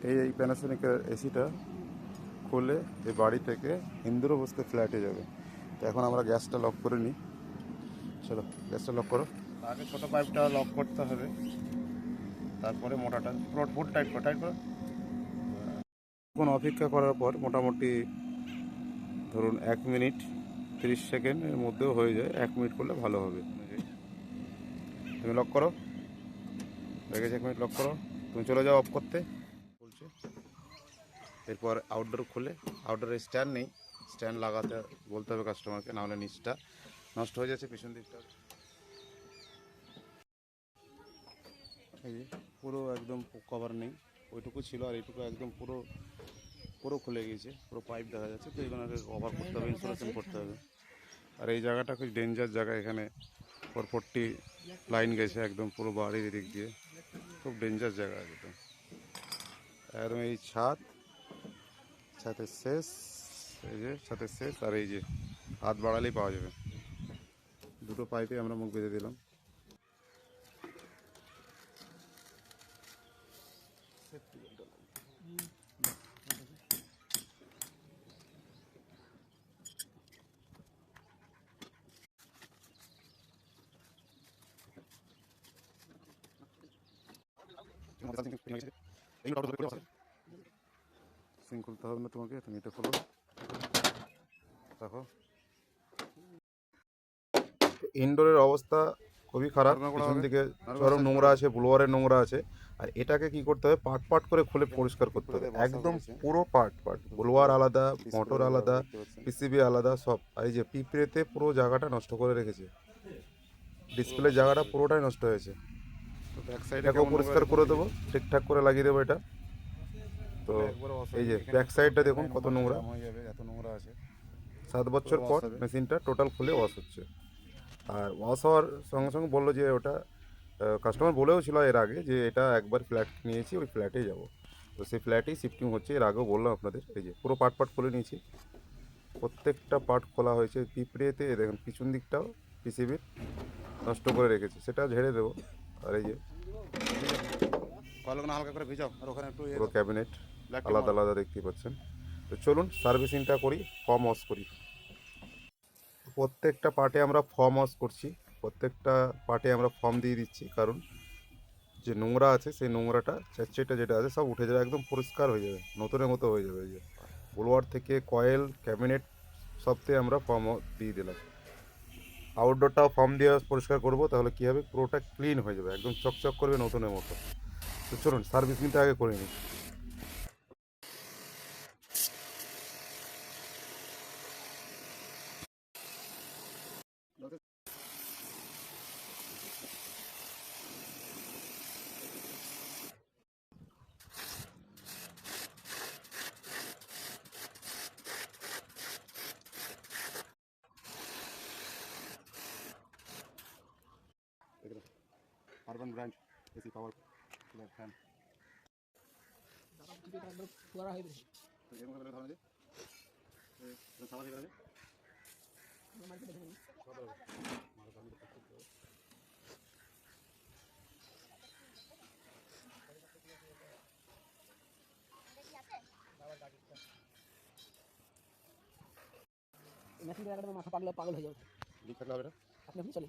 এই প্যানাসোনিকের এসিটা খুলে এই বাড়ি থেকে ইন্দ্রপ্রস্থ ফ্ল্যাটে যাবে। তো এখন আমরা গ্যাসটা লক করে নিই। চলো গ্যাসটা লক করো। আগে ছোটো পাইপটা লক করতে হবে, তারপরে মোটাটা পুরো টাইট করো, টাইট করো। এখন অপেক্ষা করার পর মোটামুটি ধরুন 1 মিনিট 30 সেকেন্ডের মধ্যেও হয়ে যায়। 1 মিনিট করলে ভালো হবে। তুমি লক করো, হয়ে গেছে। 1 মিনিট লক করো, তুমি চলে যাও অফ করতে বলছে। এরপর আউটডোর খুলে, আউটডোরে স্ট্যান্ড নেই, স্ট্যান্ড লাগাতে বলতে হবে কাস্টমারকে, নাহলে নিচটা নষ্ট হয়ে যাচ্ছে। পিছন দিকটা এই যে পুরো একদম কভার নেই, ওইটুকু ছিল, আর এইটুকু একদম পুরো পুরো খুলে গিয়েছে, পুরো পাইপ দেখা যাচ্ছে। তো এখানে কভার করতে হবে, ইনস্টলেশন করতে হবে। আর এই জায়গাটা খুব ডেঞ্জার জায়গা, এখানে 440 লাইন গেছে একদম পুরো বাড়ির দিক দিয়ে, খুব ডেঞ্জার জায়গা একদম। একদম এই ছাদের শেষ, এই যে ছাদের শেষ, আর এই যে হাত বাড়ালেই পাওয়া যাবে। দুটো পাইপে আমরা মুখ বেঁধে দিলাম। সিং খুলতে হবে না তোমাকে, তুমি এটা খোলো, দেখো। ইনডোরের অবস্থা খুবই খারাপ, পিছন দিকে চরম নোংরা আছে, ব্লোয়ারের নোংরা আছে। আর এটাকে কি করতে হবে, পার্ট পার্ট করে খুলে পরিষ্কার করতে হবে, একদম পুরো পার্ট পার্ট। ব্লোয়ার আলাদা, মোটর আলাদা, পিসিবি আলাদা, সব। আর এই যে পিঁপড়েতে পুরো জায়গাটা নষ্ট করে রেখেছে, ডিসপ্লে জায়গাটা পুরোটাই নষ্ট হয়েছে। এটাকেও পরিষ্কার করে দেবো, ঠিকঠাক করে লাগিয়ে দেবো এটা। তো এই যে ব্যাক সাইডটা দেখুন কত নোংরা, এত নোংরা আছে। 7 বছর পর মেশিনটা টোটাল খুলে ওয়াশ হচ্ছে। আর ওয়াশ হওয়ার সঙ্গে সঙ্গে বললো যে ওটা, কাস্টমার বলেও ছিল এর আগে যে এটা একবার ফ্ল্যাট নিয়েছি, ওই ফ্ল্যাটেই যাব। তো সেই ফ্ল্যাটেই শিফটিং হচ্ছে, এর আগেও বললাম আপনাদের। এই যে পুরো পার্ট পার্ট খুলে নিয়েছি, প্রত্যেকটা পার্ট খোলা হয়েছে। পিঁপড়েতে দেখুন পিছন দিকটাও পিসিবির নষ্ট করে রেখেছে, সেটা ঝেড়ে দেবো। আর এই যে হালকা করে ভিজাও, আর ওখানে একটু পুরো ক্যাবিনেট আলাদা আলাদা দেখতে পাচ্ছেন। তো চলুন সার্ভিসিংটা করি, ফর্ম ওয়াশ করি। প্রত্যেকটা পার্টে আমরা ফর্ম ওয়াশ করছি, প্রত্যেকটা পার্টে আমরা ফর্ম দিয়ে দিচ্ছি, কারণ যে নোংরা আছে সেই নোংরাটা চ্যাটচেটা যেটা আছে সব উঠে যাবে, একদম পরিষ্কার হয়ে যাবে, নতুনের মতো হয়ে যাবে। এই যে ব্লোয়ার থেকে কয়েল, ক্যাবিনেট সবতে আমরা ফর্ম দিয়ে দিলাম। আউটডোরটাও ফর্ম দিয়ে পরিষ্কার করবো, তাহলে কী হবে, পুরোটা ক্লিন হয়ে যাবে, একদম চকচক করবে নতুনের মতো। তো চলুন সার্ভিসিংটা আগে করে নিই। আরবান ব্র্যান্ড এসি পাওয়ার কুলার ফ্যান। মেশিন জায়গাটা মাথা পাগল পাগল হয়ে যাবে। লিক থাকলে হবে না, আপনি আপনি চলে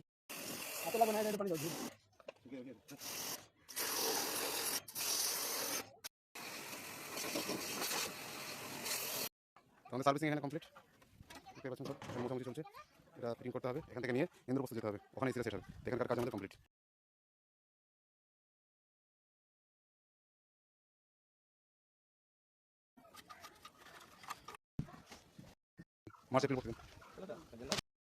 এত লাগবে না, এটা পানি যাবে। আমাদের সার্ভিসিং এখানে কমপ্লিট, দেখতে পাচ্ছেন সব মোটামুটি চলছে। এটা ফিটিং করতে হবে, এখান থেকে নিয়ে ইন্দ্রপ্রস্থ যেতে হবে, ওখানে সেট হবে। এখানকার কাজ আমাদের কমপ্লিট। মার্চ এপ্রিল করতে